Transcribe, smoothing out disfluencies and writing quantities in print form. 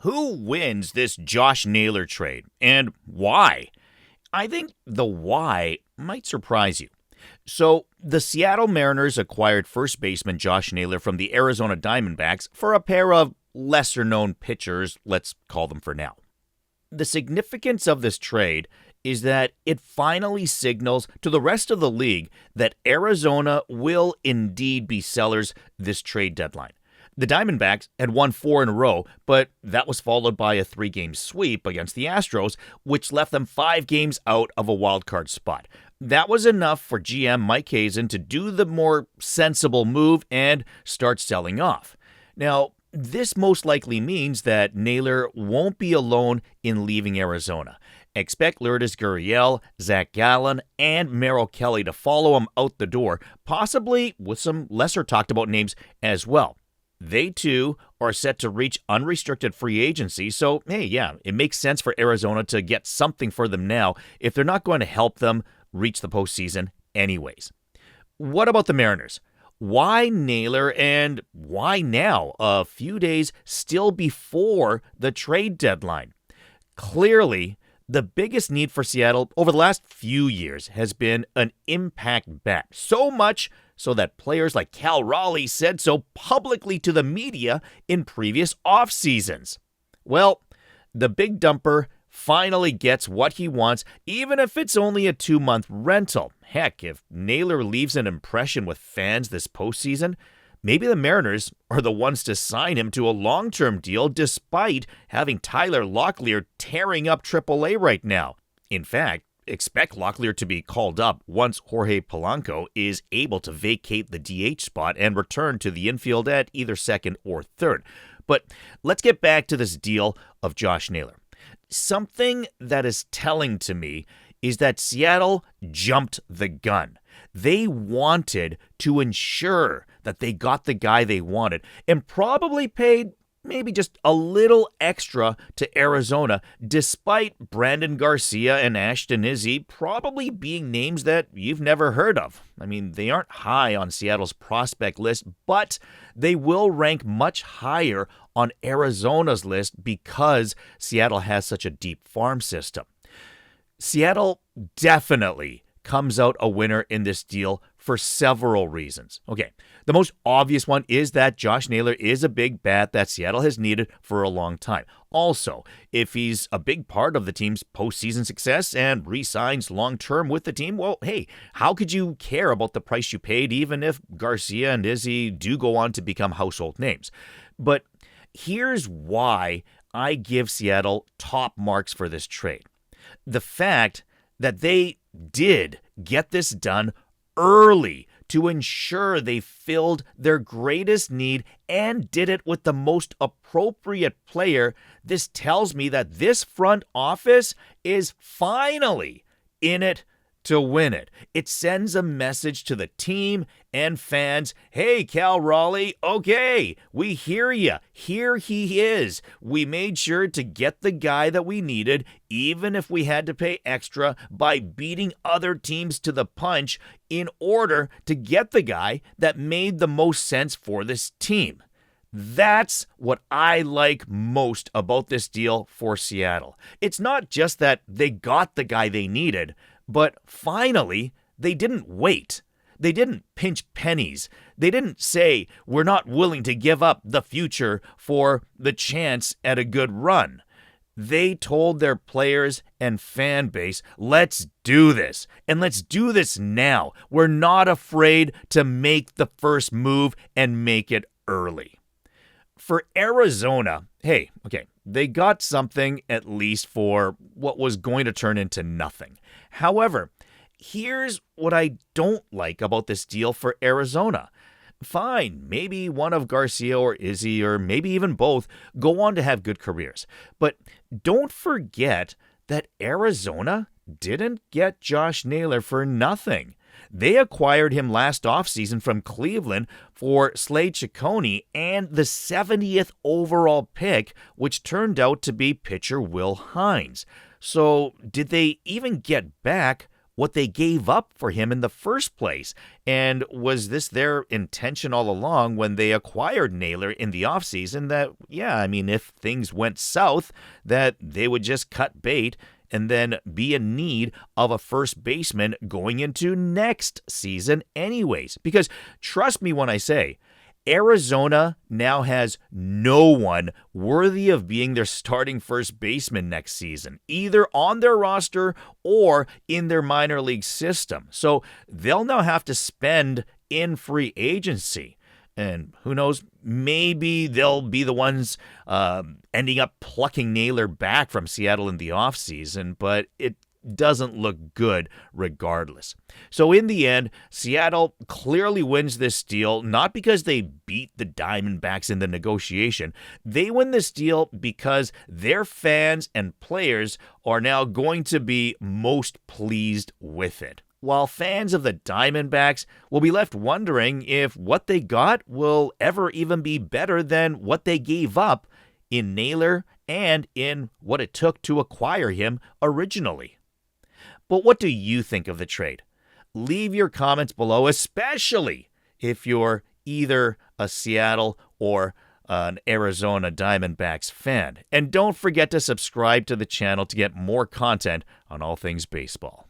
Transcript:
Who wins this Josh Naylor trade, and why? I think the why might surprise you. So, the Seattle Mariners acquired first baseman Josh Naylor from the Arizona Diamondbacks for a pair of lesser-known pitchers, let's call them for now. The significance of this trade is that it finally signals to the rest of the league that Arizona will indeed be sellers this trade deadline. The Diamondbacks had won 4 in a row, but that was followed by a 3-game sweep against the Astros, which left them 5 games out of a wildcard spot. That was enough for GM Mike Hazen to do the more sensible move and start selling off. Now, this most likely means that Naylor won't be alone in leaving Arizona. Expect Lourdes Gurriel, Zach Gallen, and Merrill Kelly to follow him out the door, possibly with some lesser talked about names as well. They, too, are set to reach unrestricted free agency, so, hey, yeah, it makes sense for Arizona to get something for them now if they're not going to help them reach the postseason anyways. What about the Mariners? Why Naylor and why now, a few days still before the trade deadline? Clearly, the biggest need for Seattle over the last few years has been an impact bat. So much so that players like Cal Raleigh said so publicly to the media in previous off seasons. Well, the big dumper finally gets what he wants, even if it's only a 2-month rental. Heck, if Naylor leaves an impression with fans this postseason, maybe the Mariners are the ones to sign him to a long-term deal despite having Tyler Locklear tearing up AAA right now. In fact, expect Locklear to be called up once Jorge Polanco is able to vacate the DH spot and return to the infield at either second or third. But let's get back to this deal of Josh Naylor. Something that is telling to me is that Seattle jumped the gun. They wanted to ensure that they got the guy they wanted and probably paid maybe just a little extra to Arizona, despite Brandyn Garcia and Ashton Izzi probably being names that you've never heard of. I mean, they aren't high on Seattle's prospect list, but they will rank much higher on Arizona's list because Seattle has such a deep farm system. Seattle definitely comes out a winner in this deal for several reasons. Okay, the most obvious one is that Josh Naylor is a big bat that Seattle has needed for a long time. Also, if he's a big part of the team's postseason success and re-signs long-term with the team, well, hey, how could you care about the price you paid even if Garcia and Izzi do go on to become household names? But here's why I give Seattle top marks for this trade. The fact that they did get this done early to ensure they filled their greatest need and did it with the most appropriate player. This tells me that this front office is finally in it to win it. It sends a message to the team and fans. Hey, Cal Raleigh, okay, we hear you. Here he is. We made sure to get the guy that we needed, even if we had to pay extra by beating other teams to the punch in order to get the guy that made the most sense for this team. That's what I like most about this deal for Seattle. It's not just that they got the guy they needed, but finally, they didn't wait. They didn't pinch pennies. They didn't say, we're not willing to give up the future for the chance at a good run. They told their players and fan base, let's do this, and let's do this now. We're not afraid to make the first move and make it early. For Arizona, hey, okay, they got something at least for what was going to turn into nothing. However, here's what I don't like about this deal for Arizona. Fine, maybe one of Garcia or Izzi, or maybe even both, go on to have good careers. But don't forget that Arizona didn't get Josh Naylor for nothing. They acquired him last offseason from Cleveland for Slade Ciccone and the 70th overall pick, which turned out to be pitcher Will Hines. So did they even get back what they gave up for him in the first place. And was this their intention all along when they acquired Naylor in the offseason that, yeah, I mean, if things went south, that they would just cut bait and then be in need of a first baseman going into next season anyways? Because trust me when I say, Arizona now has no one worthy of being their starting first baseman next season, either on their roster or in their minor league system. So they'll now have to spend in free agency. And who knows, maybe they'll be the ones ending up plucking Naylor back from Seattle in the offseason, but it doesn't look good regardless. So in the end, Seattle clearly wins this deal, not because they beat the Diamondbacks in the negotiation. They win this deal because their fans and players are now going to be most pleased with it, while fans of the Diamondbacks will be left wondering if what they got will ever even be better than what they gave up in Naylor and in what it took to acquire him originally. But what do you think of the trade? Leave your comments below, especially if you're either a Seattle or an Arizona Diamondbacks fan. And don't forget to subscribe to the channel to get more content on all things baseball.